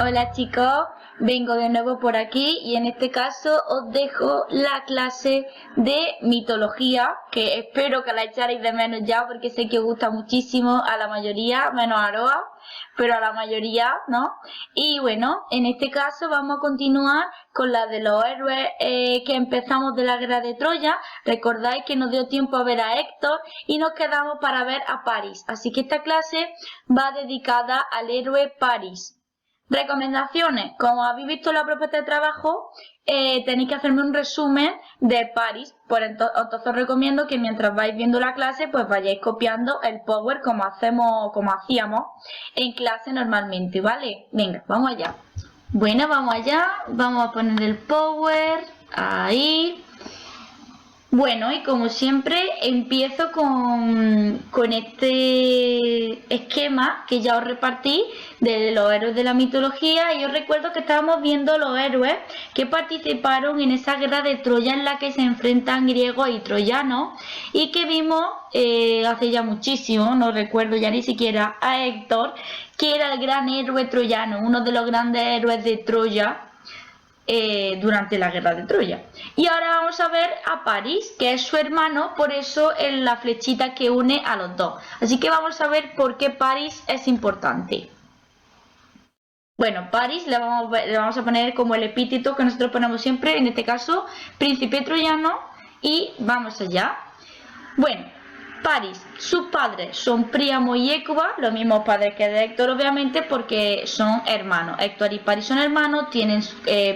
Hola chicos, vengo de nuevo por aquí y en este caso os dejo la clase de mitología, que espero que la echarais de menos ya porque sé que os gusta muchísimo a la mayoría, menos a Aroa, pero a la mayoría, ¿no? Y bueno, en este caso vamos a continuar con la de los héroes que empezamos de la guerra de Troya. Recordáis que nos dio tiempo a ver a Héctor y nos quedamos para ver a París, así que esta clase va dedicada al héroe París. Recomendaciones: como habéis visto en la propuesta de trabajo, tenéis que hacerme un resumen de París. Entonces os recomiendo que mientras vais viendo la clase, pues vayáis copiando el Power como hacíamos en clase normalmente, ¿vale? Venga, vamos allá. Bueno, vamos allá, vamos a poner el Power, ahí. Bueno, y como siempre empiezo con este esquema que ya os repartí de los héroes de la mitología, y os recuerdo que estábamos viendo los héroes que participaron en esa guerra de Troya en la que se enfrentan griegos y troyanos y que vimos hace ya muchísimo, no recuerdo ya ni siquiera, a Héctor, que era el gran héroe troyano, uno de los grandes héroes de Troya. Durante la guerra de Troya. Y ahora vamos a ver a París, que es su hermano, por eso es la flechita que une a los dos. Así que vamos a ver por qué París es importante. Bueno, París le vamos a poner como el epíteto que nosotros ponemos siempre, en este caso, príncipe troyano, y vamos allá. Bueno, París, sus padres son Príamo y Hécuba, los mismos padres que de Héctor, obviamente, porque son hermanos. Héctor y París son hermanos, tienen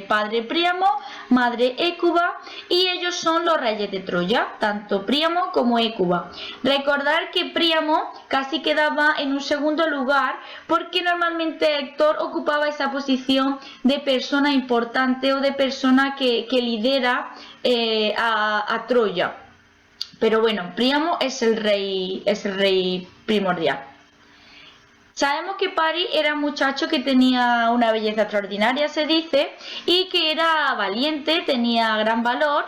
padre Príamo, madre Hécuba, y ellos son los reyes de Troya, tanto Príamo como Hécuba. Recordar que Príamo casi quedaba en un segundo lugar, porque normalmente Héctor ocupaba esa posición de persona importante o de persona que lidera a Troya. Pero bueno, Príamo es el rey primordial. Sabemos que París era un muchacho que tenía una belleza extraordinaria, se dice, y que era valiente, tenía gran valor.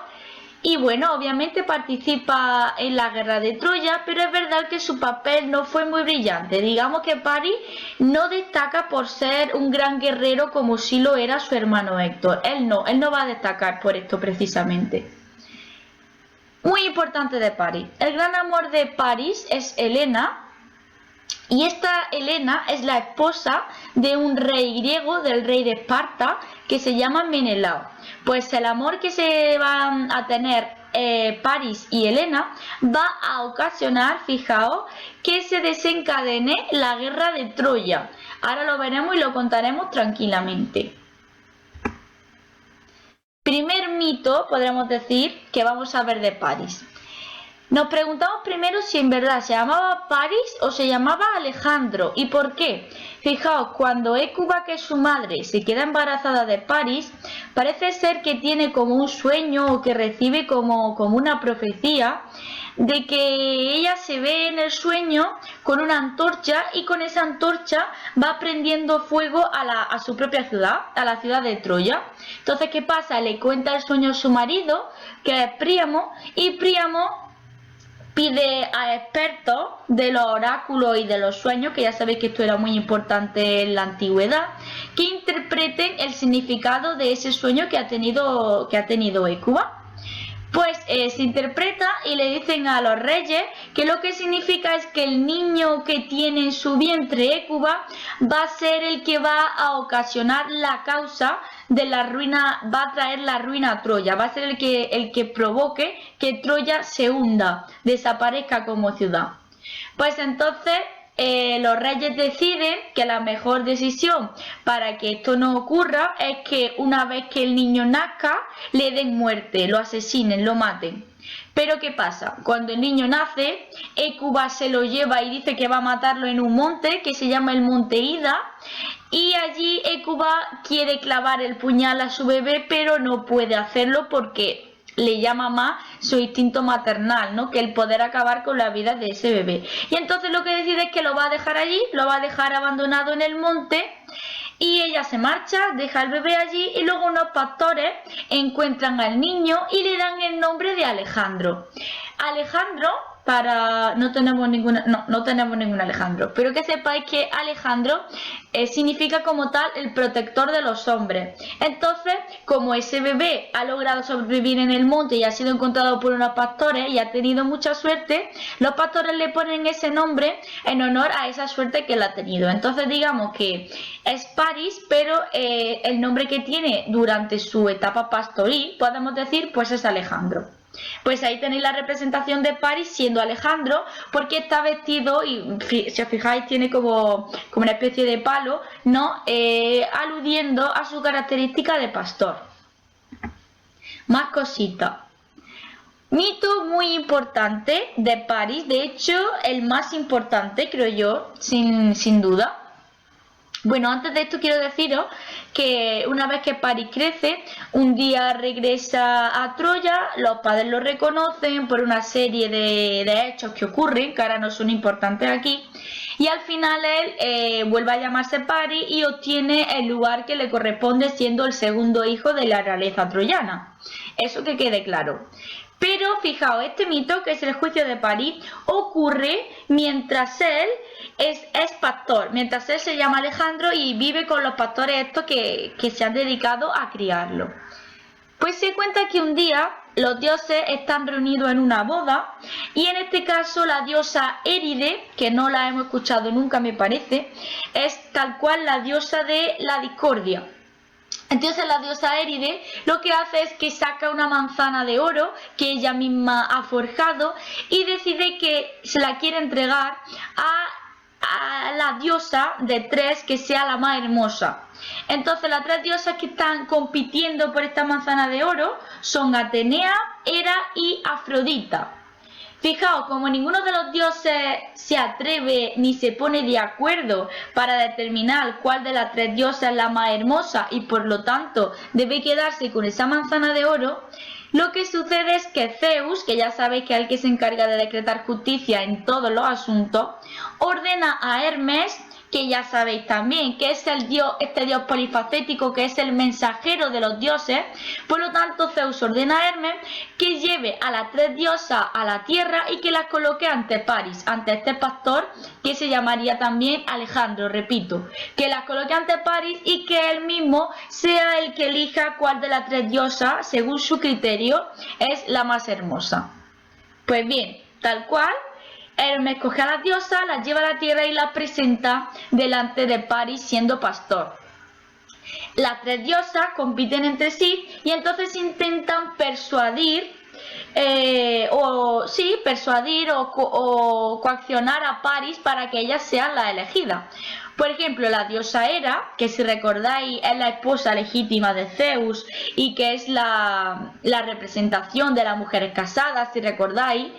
Y bueno, obviamente participa en la guerra de Troya, pero es verdad que su papel no fue muy brillante. Digamos que París no destaca por ser un gran guerrero como sí lo era su hermano Héctor. Él no va a destacar por esto precisamente. Muy importante de París. El gran amor de París es Helena, y esta Helena es la esposa de un rey griego, del rey de Esparta, que se llama Menelao. Pues el amor que se van a tener París y Helena va a ocasionar, fijaos, que se desencadene la guerra de Troya. Ahora lo veremos y lo contaremos tranquilamente. Primer mito, podríamos decir, que vamos a ver de París. Nos preguntamos primero si en verdad se llamaba París o se llamaba Alejandro. ¿Y por qué? Fijaos, cuando Hécuba, que es su madre, se queda embarazada de París, parece ser que tiene como un sueño o que recibe como una profecía de que ella se ve en el sueño con una antorcha, y con esa antorcha va prendiendo fuego a su propia ciudad, a la ciudad de Troya. Entonces, ¿qué pasa? Le cuenta el sueño a su marido, que es Príamo, y Príamo pide a expertos de los oráculos y de los sueños, que ya sabéis que esto era muy importante en la antigüedad, que interpreten el significado de ese sueño que ha tenido Hécuba. Pues se interpreta y le dicen a los reyes que lo que significa es que el niño que tiene en su vientre Hécuba va a ser el que va a ocasionar la causa de la ruina, va a traer la ruina a Troya, va a ser el que provoque que Troya se hunda, desaparezca como ciudad. Pues entonces los reyes deciden que la mejor decisión para que esto no ocurra es que una vez que el niño nazca le den muerte, lo asesinen, lo maten. Pero ¿qué pasa? Cuando el niño nace, Hécuba se lo lleva y dice que va a matarlo en un monte que se llama el Monte Ida, y allí Hécuba quiere clavar el puñal a su bebé, pero no puede hacerlo porque le llama más su instinto maternal, ¿no?, que el poder acabar con la vida de ese bebé. Y entonces lo que decide es que lo va a dejar allí, lo va a dejar abandonado en el monte, y ella se marcha, deja al bebé allí, y luego unos pastores encuentran al niño y le dan el nombre de Alejandro. Alejandro no tenemos ningún Alejandro, pero que sepáis que Alejandro significa como tal el protector de los hombres. Entonces, como ese bebé ha logrado sobrevivir en el monte y ha sido encontrado por unos pastores y ha tenido mucha suerte, los pastores le ponen ese nombre en honor a esa suerte que él ha tenido. Entonces digamos que es Paris, pero el nombre que tiene durante su etapa pastoril, podemos decir, pues es Alejandro. Pues ahí tenéis la representación de Paris siendo Alejandro, porque está vestido y si os fijáis tiene como una especie de palo, ¿no? Aludiendo a su característica de pastor. Más cositas. Mito muy importante de Paris, de hecho el más importante creo yo, sin duda. Bueno, antes de esto quiero deciros que una vez que Paris crece, un día regresa a Troya, los padres lo reconocen por una serie de hechos que ocurren, que ahora no son importantes aquí, y al final él vuelve a llamarse Paris y obtiene el lugar que le corresponde siendo el segundo hijo de la realeza troyana. Eso que quede claro. Pero fijaos, este mito, que es el juicio de Paris, ocurre mientras él es pastor, mientras él se llama Alejandro y vive con los pastores estos que se han dedicado a criarlo. Pues se cuenta que un día los dioses están reunidos en una boda y en este caso la diosa Éride, que no la hemos escuchado nunca me parece, es tal cual la diosa de la discordia. Entonces la diosa Éride lo que hace es que saca una manzana de oro que ella misma ha forjado y decide que se la quiere entregar a la diosa de tres que sea la más hermosa. Entonces las tres diosas que están compitiendo por esta manzana de oro son Atenea, Hera y Afrodita. Fijaos, como ninguno de los dioses se atreve ni se pone de acuerdo para determinar cuál de las tres diosas es la más hermosa y por lo tanto debe quedarse con esa manzana de oro, lo que sucede es que Zeus, que ya sabéis que es el que se encarga de decretar justicia en todos los asuntos, ordena a Hermes, que ya sabéis también que es el dios, este dios polifacético que es el mensajero de los dioses. Por lo tanto Zeus ordena a Hermes que lleve a las tres diosas a la tierra y que las coloque ante Paris, ante este pastor que se llamaría también Alejandro, repito, que las coloque ante Paris y que él mismo sea el que elija cuál de las tres diosas, según su criterio, es la más hermosa. Pues bien, tal cual, Hermes coge a las diosas, las lleva a la tierra y las presenta delante de Paris siendo pastor. Las tres diosas compiten entre sí y entonces intentan persuadir o coaccionar a Paris para que ella sea la elegida. Por ejemplo, la diosa Hera, que si recordáis es la esposa legítima de Zeus y que es la representación de las mujeres casadas, si recordáis,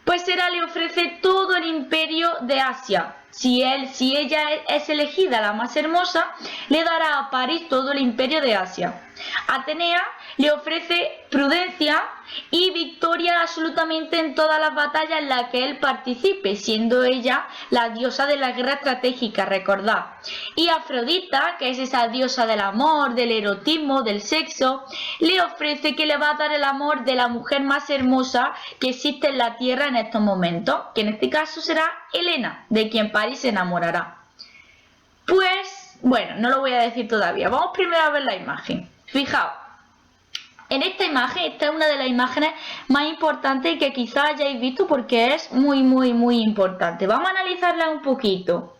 pues Hera le ofrece todo el imperio de Asia. Si ella es elegida la más hermosa, le dará a Paris todo el imperio de Asia. Atenea le ofrece prudencia y victoria absolutamente en todas las batallas en las que él participe, siendo ella la diosa de la guerra estratégica, recordad. Y Afrodita, que es esa diosa del amor, del erotismo, del sexo, le ofrece que le va a dar el amor de la mujer más hermosa que existe en la tierra en estos momentos, que en este caso será Helena, de quien Paris se enamorará. Pues, bueno, no lo voy a decir todavía, vamos primero a ver la imagen. Fijaos, en esta imagen, esta es una de las imágenes más importantes y que quizás hayáis visto porque es muy importante. Vamos a analizarla un poquito.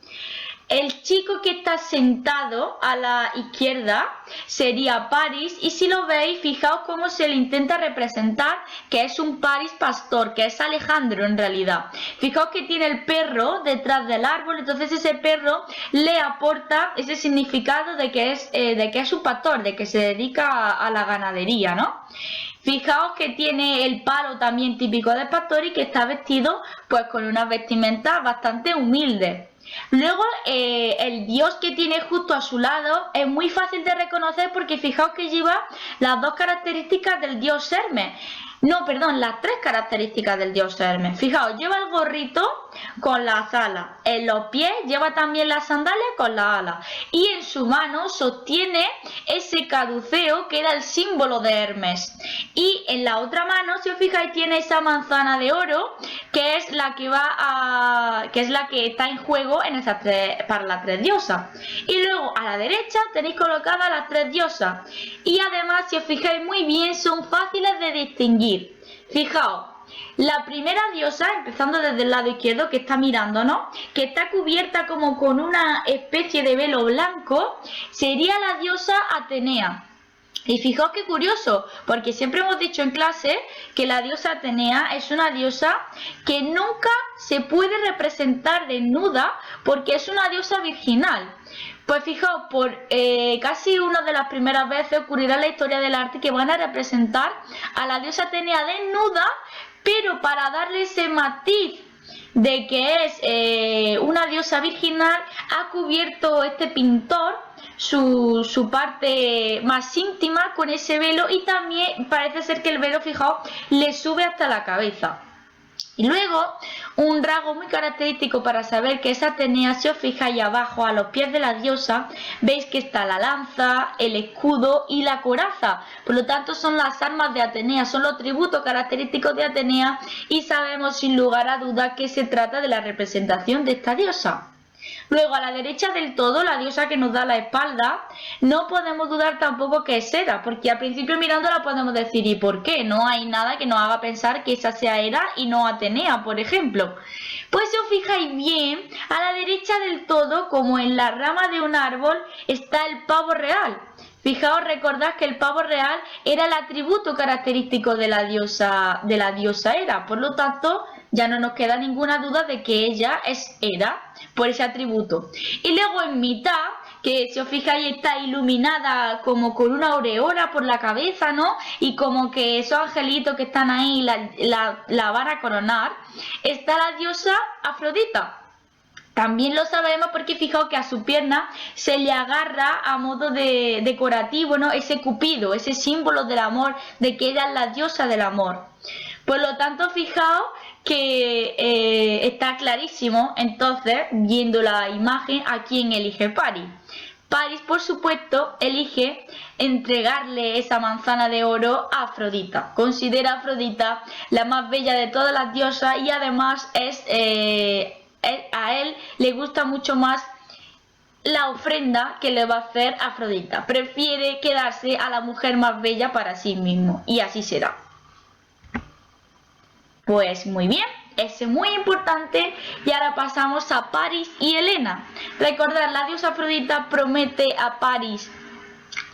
El chico que está sentado a la izquierda sería Paris y si lo veis, fijaos cómo se le intenta representar que es un Paris pastor, que es Alejandro en realidad. Fijaos que tiene el perro detrás del árbol, entonces ese perro le aporta ese significado de que es un pastor, de que se dedica a la ganadería, ¿no? Fijaos que tiene el palo también típico de pastor y que está vestido pues con unas vestimentas bastante humildes. Luego el dios que tiene justo a su lado es muy fácil de reconocer porque fijaos que lleva las dos características del dios Hermes. No, perdón, las tres características del dios Hermes. Fijaos, lleva el gorrito con las alas. En los pies lleva también las sandalias con las alas. Y en su mano sostiene ese caduceo que era el símbolo de Hermes. Y en la otra mano, si os fijáis, tiene esa manzana de oro, que es la que está en juego en para las tres diosas. Y luego a la derecha tenéis colocadas las tres diosas. Y además, si os fijáis muy bien, son fáciles de distinguir. Fijaos, la primera diosa, empezando desde el lado izquierdo, que está mirándonos, que está cubierta como con una especie de velo blanco, sería la diosa Atenea. Y fijaos qué curioso, porque siempre hemos dicho en clase que la diosa Atenea es una diosa que nunca se puede representar desnuda porque es una diosa virginal. Pues fijaos, por casi una de las primeras veces ocurrirá en la historia del arte que van a representar a la diosa Atenea desnuda, pero para darle ese matiz de que es una diosa virginal, ha cubierto este pintor su parte más íntima con ese velo, y también parece ser que el velo, fijaos, le sube hasta la cabeza. Y luego, un rasgo muy característico para saber que es Atenea, si os fijáis abajo, a los pies de la diosa, veis que está la lanza, el escudo y la coraza. Por lo tanto, son las armas de Atenea, son los tributos característicos de Atenea, y sabemos sin lugar a dudas que se trata de la representación de esta diosa. Luego, a la derecha del todo, la diosa que nos da la espalda, no podemos dudar tampoco que es Hera, porque al principio mirándola podemos decir, ¿y por qué? No hay nada que nos haga pensar que esa sea Hera y no Atenea, por ejemplo. Pues si os fijáis bien, a la derecha del todo, como en la rama de un árbol, está el pavo real. Fijaos, recordad que el pavo real era el atributo característico de la diosa Hera, por lo tanto, ya no nos queda ninguna duda de que ella es Hera por ese atributo. Y luego en mitad, que si os fijáis está iluminada como con una aureola por la cabeza, ¿no? Y como que esos angelitos que están ahí la van a coronar, está la diosa Afrodita. También lo sabemos porque fijaos que a su pierna se le agarra a modo de decorativo, ¿no? Ese cupido, ese símbolo del amor, de que ella es la diosa del amor. Por lo tanto, fijaos que está clarísimo, entonces, viendo la imagen, a quién elige Paris. Paris, por supuesto, elige entregarle esa manzana de oro a Afrodita. Considera a Afrodita la más bella de todas las diosas y además a él le gusta mucho más la ofrenda que le va a hacer Afrodita. Prefiere quedarse a la mujer más bella para sí mismo, y así será. Pues muy bien, es muy importante. Y ahora pasamos a Paris y Helena. Recordad, la diosa Afrodita promete a Paris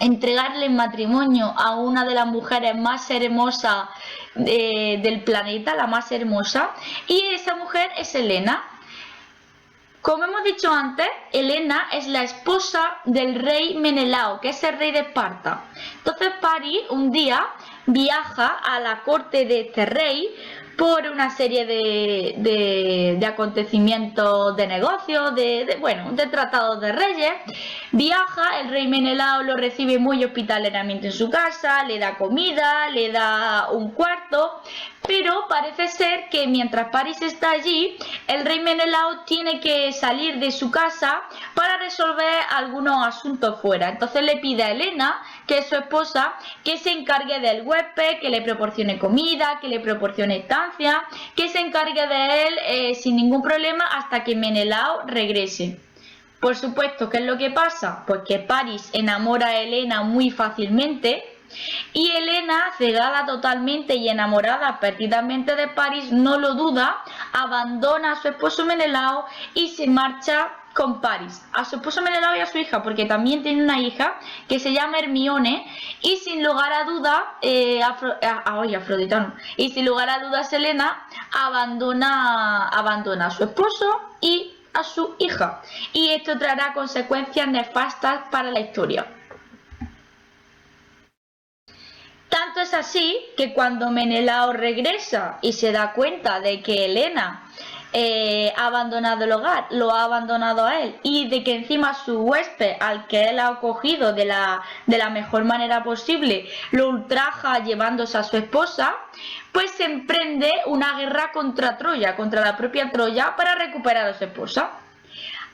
entregarle en matrimonio a una de las mujeres más hermosas del planeta, la más hermosa, y esa mujer es Helena. Como hemos dicho antes, Helena es la esposa del rey Menelao, que es el rey de Esparta. Entonces Paris un día viaja a la corte de este rey por una serie de acontecimientos de negocios, de tratados de reyes. Viaja, el rey Menelao lo recibe muy hospitalariamente en su casa, le da comida, le da un cuarto, pero parece ser que mientras Paris está allí, el rey Menelao tiene que salir de su casa para resolver algunos asuntos fuera. Entonces le pide a Helena, que es su esposa, que se encargue del huésped, que le proporcione comida, que le proporcione estancia, que se encargue de él sin ningún problema hasta que Menelao regrese. Por supuesto, ¿qué es lo que pasa? Pues que Paris enamora a Helena muy fácilmente, y Helena, cegada totalmente y enamorada perdidamente de Paris, no lo duda, abandona a su esposo Menelao y se marcha con Paris, a su esposo Menelao y a su hija, porque también tiene una hija que se llama Hermione, y sin lugar a duda Afrodita no, y sin lugar a dudas Helena abandona a su esposo y a su hija, y esto traerá consecuencias nefastas para la historia. Tanto es así que cuando Menelao regresa y se da cuenta de que Helena ha abandonado el hogar, lo ha abandonado a él, y de que encima su huésped, al que él ha acogido de la mejor manera posible, lo ultraja llevándose a su esposa, pues se emprende una guerra contra Troya, contra la propia Troya, para recuperar a su esposa.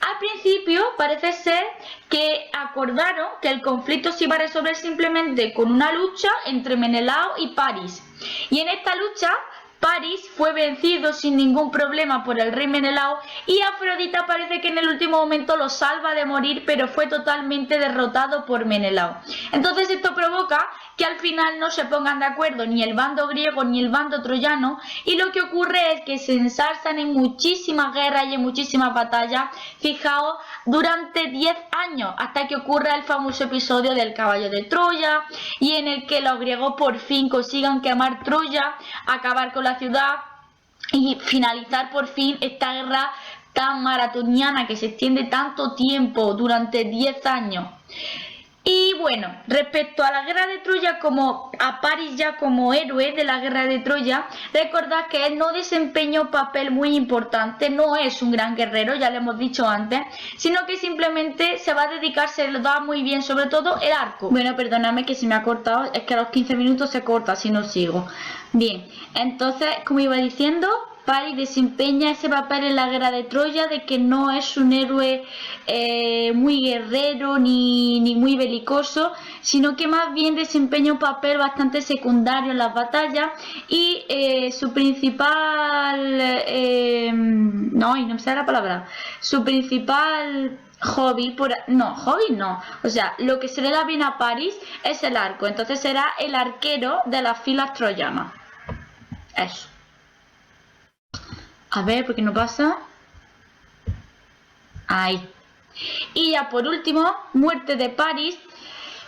Al principio parece ser que acordaron que el conflicto se iba a resolver simplemente con una lucha entre Menelao y París. Y en esta lucha París fue vencido sin ningún problema por el rey Menelao y Afrodita parece que en el último momento lo salva de morir, pero fue totalmente derrotado por Menelao. Entonces esto provoca que al final no se pongan de acuerdo ni el bando griego ni el bando troyano, y lo que ocurre es que se ensarzan en muchísimas guerras y en muchísimas batallas, fijaos, durante 10 años, hasta que ocurra el famoso episodio del caballo de Troya, y en el que los griegos por fin consigan quemar Troya, acabar con la ciudad y finalizar por fin esta guerra tan maratoniana que se extiende tanto tiempo, durante 10 años. Y bueno, respecto a la guerra de Troya, como a París ya como héroe de la guerra de Troya, recordad que él no desempeña un papel muy importante, no es un gran guerrero, ya lo hemos dicho antes, sino que simplemente se va a dedicar, se lo da muy bien, sobre todo el arco. Bueno, perdóname que se me ha cortado, es que a los 15 minutos se corta si no sigo. Bien, entonces, como iba diciendo, París desempeña ese papel en la guerra de Troya, de que no es un héroe muy guerrero ni muy belicoso, sino que más bien desempeña un papel bastante secundario en las batallas, y su principal no me sale la palabra, su principal hobby, o sea, lo que se le da bien a París es el arco, entonces será el arquero de las filas troyanas. Eso. A ver, ¿por qué no pasa? Ahí. Y ya por último, muerte de París.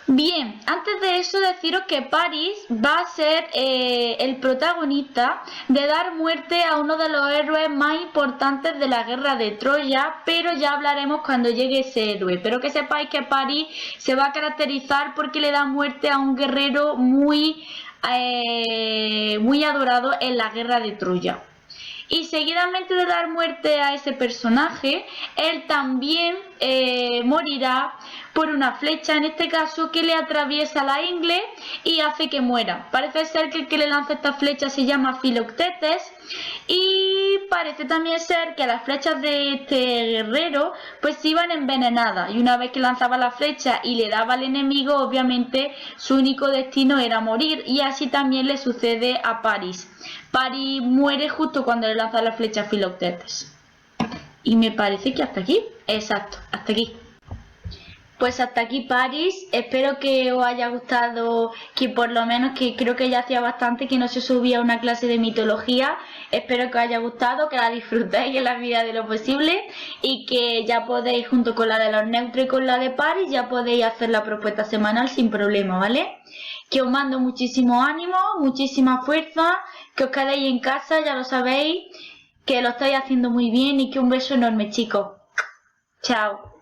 Bien, antes de eso deciros que París va a ser el protagonista de dar muerte a uno de los héroes más importantes de la guerra de Troya, pero ya hablaremos cuando llegue ese héroe. Pero que sepáis que París se va a caracterizar porque le da muerte a un guerrero muy adorado en la guerra de Troya. Y seguidamente de dar muerte a ese personaje, él también morirá por una flecha, en este caso, que le atraviesa la ingle y hace que muera. Parece ser que el que le lanza esta flecha se llama Filoctetes, y parece también ser que las flechas de este guerrero pues iban envenenadas, y una vez que lanzaba la flecha y le daba al enemigo, obviamente su único destino era morir, y así también le sucede a París. París muere justo cuando le lanza la flecha a Filoctetes. Y me parece que hasta aquí. Exacto, hasta aquí. Pues hasta aquí París. Espero que os haya gustado, que por lo menos, que creo que ya hacía bastante que no se subía una clase de mitología. Espero que os haya gustado, que la disfrutéis en la medida de lo posible, y que ya podéis, junto con la de los neutros y con la de París, ya podéis hacer la propuesta semanal sin problema, ¿vale? Que os mando muchísimo ánimo, muchísima fuerza, que os quedéis en casa, ya lo sabéis, que lo estáis haciendo muy bien, y que un beso enorme, chicos. Chao.